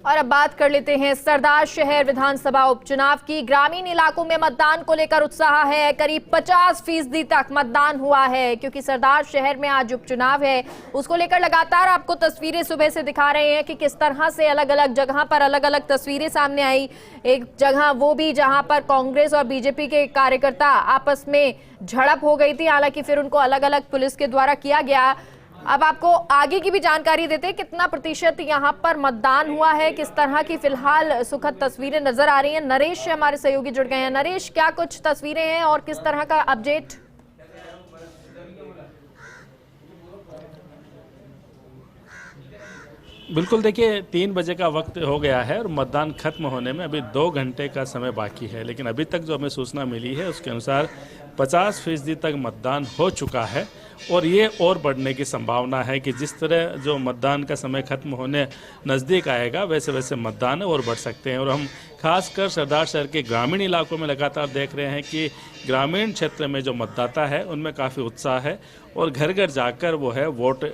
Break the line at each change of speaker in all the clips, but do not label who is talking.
और अब बात कर लेते हैं सरदार शहर विधानसभा उपचुनाव की। ग्रामीण इलाकों में मतदान को लेकर उत्साह है। करीब 50% तक मतदान हुआ है, क्योंकि सरदार शहर में आज उपचुनाव है। उसको लेकर लगातार आपको तस्वीरें सुबह से दिखा रहे हैं कि किस तरह से अलग अलग जगह पर अलग अलग तस्वीरें सामने आई। एक जगह वो भी जहां पर कांग्रेस और बीजेपी के कार्यकर्ता आपस में झड़प हो गई थी, हालांकि फिर उनको अलग अलग पुलिस के द्वारा किया गया। अब आपको आगे की भी जानकारी देते हैं, कितना प्रतिशत यहाँ पर मतदान हुआ है, किस तरह की फिलहाल सुखद तस्वीरें नजर आ रही हैं। नरेश हमारे सहयोगी जुड़ गए हैं। नरेश, क्या कुछ तस्वीरें हैं और किस तरह का अपडेट?
बिल्कुल, देखिए 3 बजे का वक्त हो गया है और मतदान खत्म होने में अभी 2 घंटे का समय बाकी है, लेकिन अभी तक जो हमें सूचना मिली है उसके अनुसार 50% तक मतदान हो चुका है और ये और बढ़ने की संभावना है कि जिस तरह जो मतदान का समय खत्म होने नज़दीक आएगा वैसे वैसे मतदान और बढ़ सकते हैं। और हम खासकर सरदार शहर के ग्रामीण इलाकों में लगातार देख रहे हैं कि ग्रामीण क्षेत्र में जो मतदाता है उनमें काफ़ी उत्साह है और घर घर जाकर वो है वोट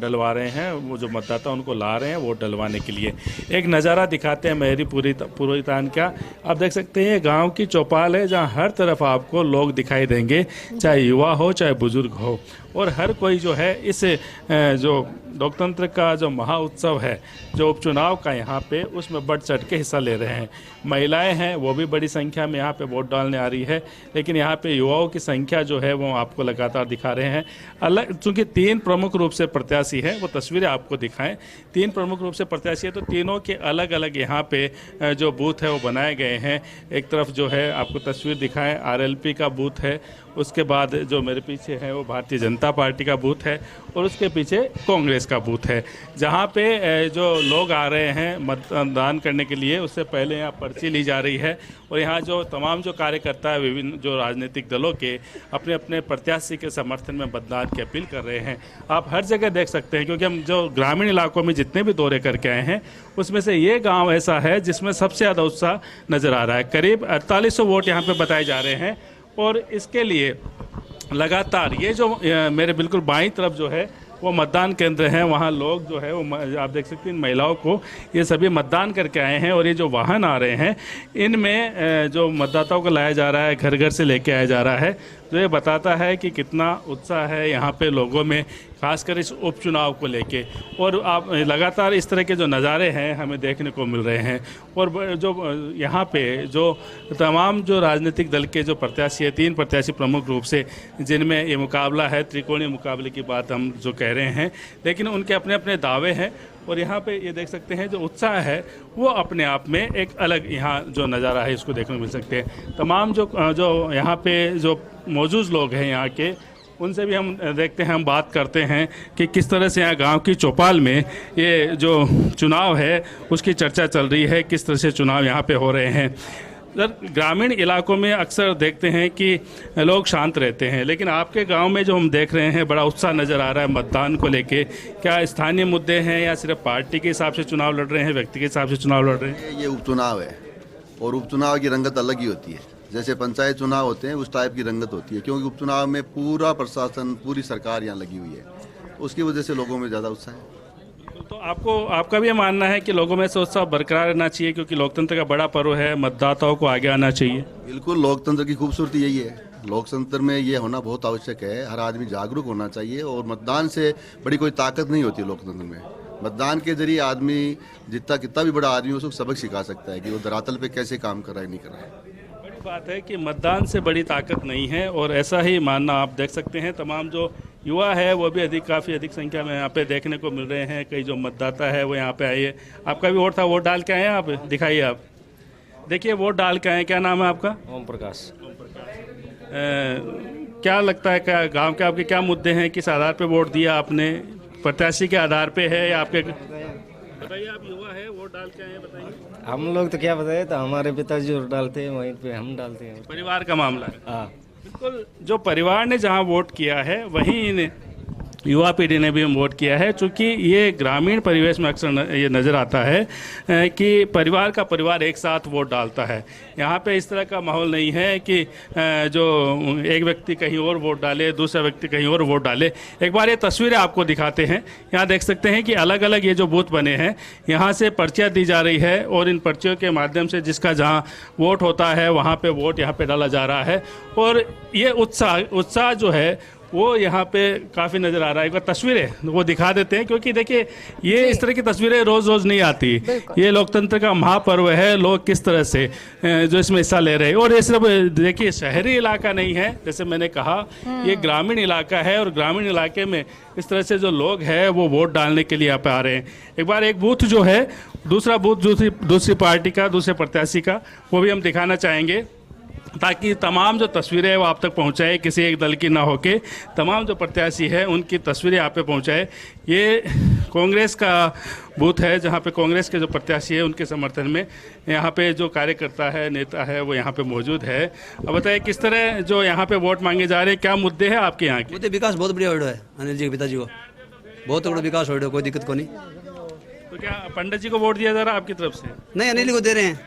डलवा रहे हैं। वो जो मतदाता उनको ला रहे हैं वोट डलवाने के लिए। एक नज़ारा दिखाते हैं मेहरी पूरी का। आप देख सकते हैं गांव की चौपाल है जहां हर तरफ आपको लोग दिखाई देंगे, चाहे युवा हो चाहे बुजुर्ग हो, और हर कोई जो है इस जो लोकतंत्र का जो महा उत्सव है जो उपचुनाव का यहाँ पे उसमें बढ़ चढ़ के हिस्सा ले रहे हैं। महिलाएं हैं वो भी बड़ी संख्या में यहाँ पे वोट डालने आ रही है, लेकिन यहाँ पे युवाओं की संख्या जो है वो आपको लगातार दिखा रहे हैं। अलग चूँकि 3 प्रमुख रूप से प्रत्याशी हैं, वो तस्वीरें आपको दिखाएं। 3 प्रमुख रूप से प्रत्याशी है तो तीनों के अलग अलग यहाँ पे जो बूथ है वो बनाए गए हैं। एक तरफ जो है आपको तस्वीर दिखाएं RLP का बूथ है, उसके बाद जो मेरे पीछे है वो भारतीय जनता पार्टी का बूथ है और उसके पीछे कांग्रेस का बूथ है। जहाँ पे जो लोग आ रहे हैं मतदान करने के लिए उससे पहले यहाँ पर्ची ली जा रही है और यहाँ जो तमाम जो कार्यकर्ता है विभिन्न जो राजनीतिक दलों के अपने अपने प्रत्याशी के समर्थन में मतदान की अपील कर रहे हैं। आप हर जगह देख सकते हैं, क्योंकि हम जो ग्रामीण इलाकों में जितने भी दौरे करके आए हैं उसमें से ये गाँव ऐसा है जिसमें सबसे ज़्यादा उत्साह नज़र आ रहा है। करीब 4800 वोट यहाँ पर बताए जा रहे हैं और इसके लिए लगातार ये जो मेरे बिल्कुल बाईं तरफ जो है वो मतदान केंद्र है, वहाँ लोग जो है वो आप देख सकते हैं महिलाओं को ये सभी मतदान करके आए हैं और ये जो वाहन आ रहे हैं इनमें जो मतदाताओं को लाया जा रहा है, घर घर से लेके आया जा रहा है, तो ये बताता है कि कितना उत्साह है यहाँ पे लोगों में, खासकर इस उपचुनाव को लेके। और आप लगातार इस तरह के जो नज़ारे हैं हमें देखने को मिल रहे हैं और जो यहाँ पे जो तमाम जो राजनीतिक दल के जो प्रत्याशी है, 3 प्रत्याशी प्रमुख रूप से जिनमें ये मुकाबला है, त्रिकोणीय मुकाबले की बात हम जो कह रहे हैं, लेकिन उनके अपने अपने दावे हैं और यहाँ पे ये देख सकते हैं जो उत्साह है वो अपने आप में एक अलग यहाँ जो नज़ारा है इसको देखने को मिल सकते हैं। तमाम जो यहाँ पे जो मौजूद लोग हैं यहाँ के, उनसे भी हम देखते हैं, हम बात करते हैं कि किस तरह से यहाँ गांव की चौपाल में ये जो चुनाव है उसकी चर्चा चल रही है, किस तरह से चुनाव यहाँ पे हो रहे हैं। ग्रामीण इलाकों में अक्सर देखते हैं कि लोग शांत रहते हैं, लेकिन आपके गांव में जो हम देख रहे हैं बड़ा उत्साह नज़र आ रहा है मतदान को लेके। क्या स्थानीय मुद्दे हैं या सिर्फ पार्टी के हिसाब से चुनाव लड़ रहे हैं, व्यक्ति के हिसाब से चुनाव लड़ रहे हैं?
ये उपचुनाव है और उपचुनाव की रंगत अलग ही होती है। जैसे पंचायत चुनाव होते हैं उस टाइप की रंगत होती है, क्योंकि उपचुनाव में पूरा प्रशासन, पूरी सरकार यहाँ लगी हुई है, उसकी वजह से लोगों में ज़्यादा उत्साह है।
तो आपका भी ये मानना है कि लोगों में से उत्साह बरकरार रहना चाहिए, क्योंकि लोकतंत्र का बड़ा पर्व है, मतदाताओं को आगे आना चाहिए?
बिल्कुल, लोकतंत्र की खूबसूरती यही है। लोकतंत्र में ये होना बहुत आवश्यक है। हर आदमी जागरूक होना चाहिए और मतदान से बड़ी कोई ताकत नहीं होती लोकतंत्र में। मतदान के जरिए आदमी कितना भी बड़ा आदमी उसको सबक सिखा सकता है कि वो धरातल पे कैसे काम कर रहा है, नहीं कर रहा है।
बड़ी बात है कि मतदान से बड़ी ताकत नहीं है और ऐसा ही मानना आप देख सकते हैं। तमाम जो युवा है वो भी काफ़ी अधिक संख्या में यहाँ पे देखने को मिल रहे हैं। कई जो मतदाता है वो यहाँ पे आए हैं। आपका भी वोट था, वोट डाल के आए हैं आप? दिखाइए, आप देखिए, वोट डाल के आए हैं। क्या नाम है आपका?
ओम प्रकाश।
क्या लगता है, क्या गांव के आपके क्या मुद्दे हैं, किस आधार पे वोट दिया आपने? प्रत्याशी के आधार पे है या आपके? बताइए, आप युवा है, वोट डाल के आए हैं, बताइए।
हम लोग तो क्या बताए, तो हमारे पिताजी जो डालते हैं वहीं पे हम डालते हैं।
परिवार का मामला है।
हाँ,
बिल्कुल, जो परिवार ने जहां वोट किया है वहीं युवा पीढ़ी ने भी वोट किया है, चूँकि ये ग्रामीण परिवेश में अक्सर ये नज़र आता है कि परिवार का परिवार एक साथ वोट डालता है। यहाँ पे इस तरह का माहौल नहीं है कि जो एक व्यक्ति कहीं और वोट डाले, दूसरा व्यक्ति कहीं और वोट डाले। एक बार ये तस्वीरें आपको दिखाते हैं। यहाँ देख सकते हैं कि अलग अलग ये जो बूथ बने हैं, यहाँ से पर्चियाँ दी जा रही है और इन पर्चियों के माध्यम से जिसका जहाँ वोट होता है वहाँ पे वोट यहाँ पे डाला जा रहा है। और ये उत्साह जो है वो यहाँ पे काफ़ी नज़र आ रहा है। एक बार तस्वीरें वो दिखा देते हैं, क्योंकि देखिए ये इस तरह की तस्वीरें रोज़ रोज़ नहीं आती। ये लोकतंत्र का महापर्व है, लोग किस तरह से जो इसमें हिस्सा ले रहे हैं। और ये सिर्फ देखिए शहरी इलाका नहीं है, जैसे मैंने कहा ये ग्रामीण इलाका है और ग्रामीण इलाके में इस तरह से जो लोग हैं वो वोट डालने के लिए यहाँ पे आ रहे हैं। एक बार एक बूथ जो है, दूसरा बूथ दूसरी पार्टी का, दूसरे प्रत्याशी का, वो भी हम दिखाना चाहेंगे ताकि तमाम जो तस्वीरें हैं वो आप तक पहुंचाए, किसी एक दल की ना होके तमाम जो प्रत्याशी है उनकी तस्वीरें आप पे पहुंचाए। ये कांग्रेस का बूथ है जहां पे कांग्रेस के जो प्रत्याशी है उनके समर्थन में यहाँ पे जो कार्यकर्ता है, नेता है, वो यहाँ पे मौजूद है। अब बताइए किस तरह जो यहाँ पे वोट मांगे जा रहे हैं, क्या मुद्दे हैं आपके यहाँ के?
मुद्दे विकास बहुत बढ़िया हो रहा है, अनिल जी के पिताजी को बहुत बड़ा विकास हो रहा है, कोई दिक्कत को नहीं।
तो क्या पंडित जी को वोट दिया जा रहा है आपकी तरफ से?
नहीं, अनिल को दे रहे हैं,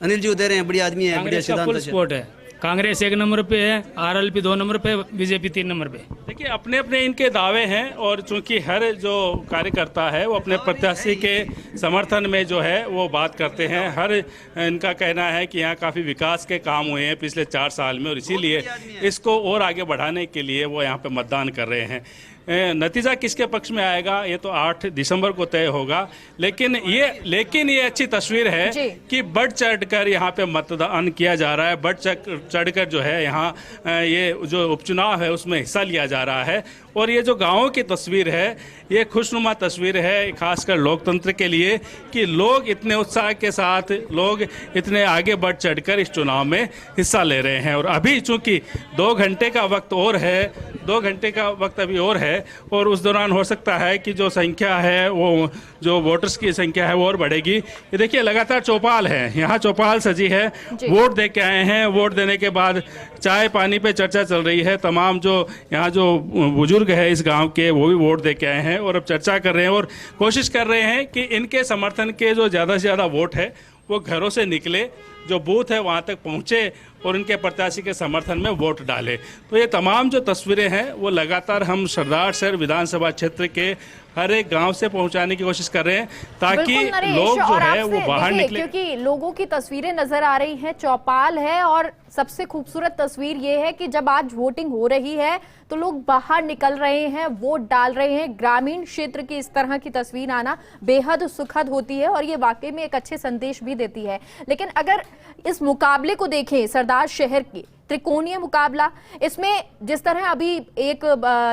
अनिल जी को दे रहे हैं, बढ़िया आदमी है, बढ़िया सिद्धांत
फुल सपोर्ट है। कांग्रेस 1 नंबर पे है, आरएलपी 2 नंबर पे, बीजेपी 3 नंबर पे।
देखिए अपने अपने इनके दावे हैं और चूंकि हर जो कार्यकर्ता है वो अपने प्रत्याशी के समर्थन में जो है वो बात करते हैं। हर इनका कहना है कि यहाँ काफ़ी विकास के काम हुए हैं पिछले 4 साल में और इसीलिए इसको और आगे बढ़ाने के लिए वो यहाँ पे मतदान कर रहे हैं। नतीजा किसके पक्ष में आएगा ये तो 8 दिसंबर को तय होगा, लेकिन ये अच्छी तस्वीर है कि बढ़ चढ़कर यहाँ पे मतदान किया जा रहा है। बढ़ चढ़कर जो है यहाँ ये जो उपचुनाव है उसमें हिस्सा लिया जा रहा है। और ये जो गाँवों की तस्वीर है ये खुशनुमा तस्वीर है, खासकर लोकतंत्र के लिए कि लोग इतने उत्साह के साथ, लोग इतने आगे बढ़ चढ़कर इस चुनाव में हिस्सा ले रहे हैं। और अभी चूंकि 2 घंटे का वक्त और है, 2 घंटे का वक्त अभी और है और उस दौरान हो सकता है कि जो संख्या है वो जो वोटर्स की संख्या है वो और बढ़ेगी। ये देखिए लगातार चौपाल है, यहाँ चौपाल सजी है, वोट दे के आए हैं। वोट देने के बाद चाय पानी पे चर्चा चल रही है। तमाम जो यहाँ जो बुजुर्ग है इस गांव के वो भी वोट दे के आए हैं और अब चर्चा कर रहे हैं और कोशिश कर रहे हैं कि इनके समर्थन के जो ज़्यादा से ज़्यादा वोट है वो घरों से निकले, जो बूथ है वहाँ तक पहुँचे और इनके प्रत्याशी के समर्थन में वोट डाले। तो ये तमाम जो तस्वीरें हैं वो लगातार हम सरदार शहर विधानसभा क्षेत्र के हर एक गांव से पहुंचाने की कोशिश कर रहे हैं ताकि लोग जो है वो बाहर निकले।
क्योंकि लोगों की तस्वीरें नजर आ रही हैं, चौपाल है और सबसे खूबसूरत तस्वीर ये है कि जब आज वोटिंग हो रही है तो लोग बाहर निकल रहे हैं, वोट डाल रहे हैं। ग्रामीण क्षेत्र की इस तरह की तस्वीर आना बेहद सुखद होती है और ये वाकई में एक अच्छे संदेश भी देती है। लेकिन अगर इस मुकाबले को देखें, सरदार शहर की त्रिकोणीय मुकाबला, इसमें जिस तरह अभी एक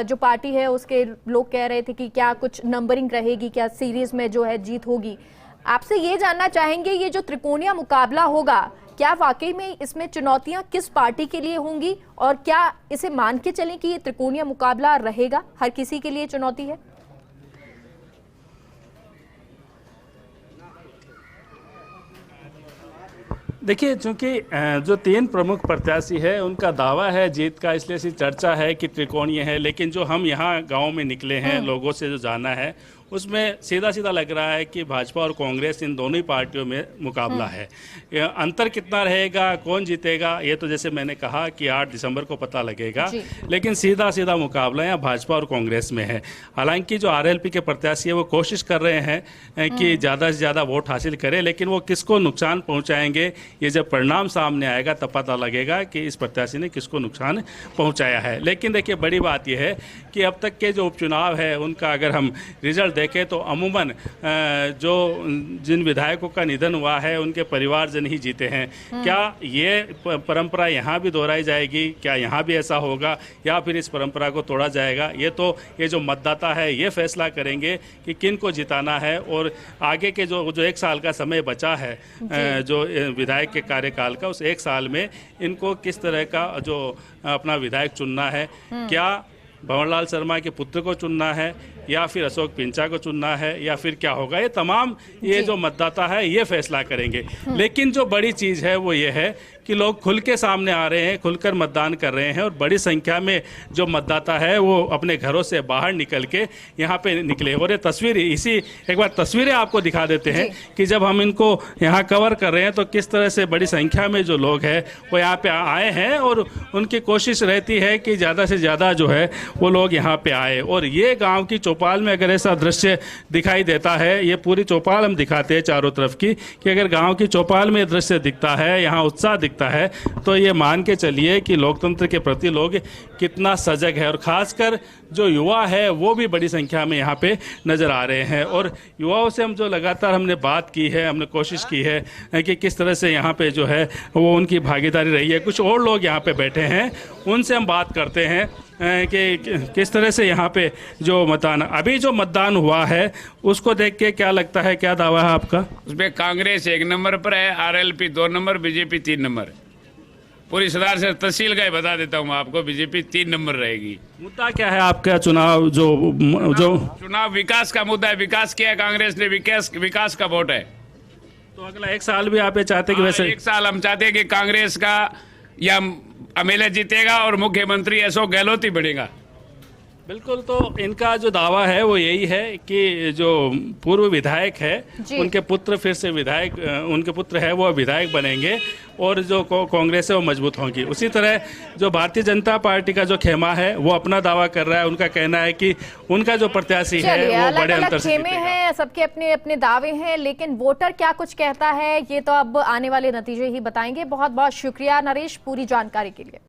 जो पार्टी है उसके लोग कह रहे थे कि क्या कुछ नंबरिंग रहेगी, क्या सीरीज में जो है जीत होगी। आपसे ये जानना चाहेंगे ये जो त्रिकोणीय मुकाबला होगा क्या वाकई में इसमें चुनौतियां किस पार्टी के लिए होंगी और क्या इसे मान के चलें कि ये त्रिकोणीय मुकाबला रहेगा, हर किसी के लिए चुनौती है?
देखिए चूंकि जो 3 प्रमुख प्रत्याशी है उनका दावा है जीत का, इसलिए ऐसी चर्चा है कि त्रिकोणीय है। लेकिन जो हम यहाँ गांव में निकले हैं, लोगों से जो जाना है, उसमें सीधा सीधा लग रहा है कि भाजपा और कांग्रेस इन दोनों ही पार्टियों में मुकाबला है। अंतर कितना रहेगा, कौन जीतेगा, ये तो जैसे मैंने कहा कि 8 दिसंबर को पता लगेगा। लेकिन सीधा सीधा मुकाबला यहाँ भाजपा और कांग्रेस में है। हालांकि जो आरएलपी के प्रत्याशी है वो कोशिश कर रहे हैं कि ज़्यादा से ज़्यादा वोट हासिल करें, लेकिन वो किसको नुकसान पहुँचाएंगे ये जब परिणाम सामने आएगा तब पता लगेगा कि इस प्रत्याशी ने किसको नुकसान पहुँचाया है। लेकिन देखिए बड़ी बात यह है कि अब तक के जो उपचुनाव है उनका अगर हम रिजल्ट देखें तो अमूमन जो जिन विधायकों का निधन हुआ है उनके परिवारजन ही जीते हैं। क्या ये परंपरा यहाँ भी दोहराई जाएगी, क्या यहाँ भी ऐसा होगा या फिर इस परंपरा को तोड़ा जाएगा, ये तो ये जो मतदाता है ये फैसला करेंगे कि किन को जिताना है। और आगे के जो 1 साल का समय बचा है जो विधायक के कार्यकाल का, उस 1 साल में इनको किस तरह का जो अपना विधायक चुनना है, क्या भंवरलाल शर्मा के पुत्र को चुनना है या फिर अशोक पिंचा को चुनना है या फिर क्या होगा, ये तमाम ये जो मतदाता है ये फैसला करेंगे। लेकिन जो बड़ी चीज़ है वो ये है कि लोग खुल के सामने आ रहे हैं, खुलकर मतदान कर रहे हैं और बड़ी संख्या में जो मतदाता है वो अपने घरों से बाहर निकल के यहाँ पे निकले। और ये तस्वीर एक बार तस्वीरें आपको दिखा देते हैं कि जब हम इनको यहाँ कवर कर रहे हैं तो किस तरह से बड़ी संख्या में जो लोग हैं वो यहाँ पे आए हैं और उनकी कोशिश रहती है कि ज़्यादा से ज़्यादा जो है वो लोग यहाँ पे आए। और ये गांव की चौपाल में अगर ऐसा दृश्य दिखाई देता है, ये पूरी चौपाल हम दिखाते हैं चारों तरफ की, कि अगर गांव की चौपाल में दृश्य दिखता है, यहाँ उत्साह दिखता है, तो ये मान के चलिए कि लोकतंत्र के प्रति लोग कितना सजग है। और ख़ासकर जो युवा है वो भी बड़ी संख्या में यहाँ पे नज़र आ रहे हैं। और युवाओं से हम जो लगातार हमने बात की है, हमने कोशिश की है कि किस तरह से यहाँ पे जो है वो उनकी भागीदारी रही है। कुछ और लोग यहाँ पे बैठे हैं, उनसे हम बात करते हैं कि किस तरह से यहाँ पे जो मतदान हुआ है उसको देख के क्या लगता है, क्या दावा है आपका?
उसमें कांग्रेस 1 नंबर पर है, आरएलपी 2 नंबर, बीजेपी 3 नंबर। पूरी सदार से तहसील का ही बता देता हूँ आपको, बीजेपी 3 नंबर रहेगी।
मुद्दा क्या है आपका? चुनाव
विकास का मुद्दा है। विकास किया कांग्रेस ने, विकास का वोट है।
तो अगला 1 साल भी आप ये चाहते कि वैसे
1 साल हम चाहते हैं कि कांग्रेस का या एमएलए जीतेगा और मुख्यमंत्री अशोक गहलोत ही बनेगा।
बिल्कुल। तो इनका जो दावा है वो यही है कि जो पूर्व विधायक है उनके पुत्र फिर से विधायक, उनके पुत्र है वो विधायक बनेंगे और जो कांग्रेस है वो मजबूत होगी। उसी तरह जो भारतीय जनता पार्टी का जो खेमा है वो अपना दावा कर रहा है। उनका कहना है कि उनका जो प्रत्याशी है वो बड़े अंतर से
खेमे हैं, सबके अपने अपने दावे हैं, लेकिन वोटर क्या कुछ कहता है ये तो अब आने वाले नतीजे ही बताएंगे। बहुत बहुत शुक्रिया नरेश पूरी जानकारी के लिए।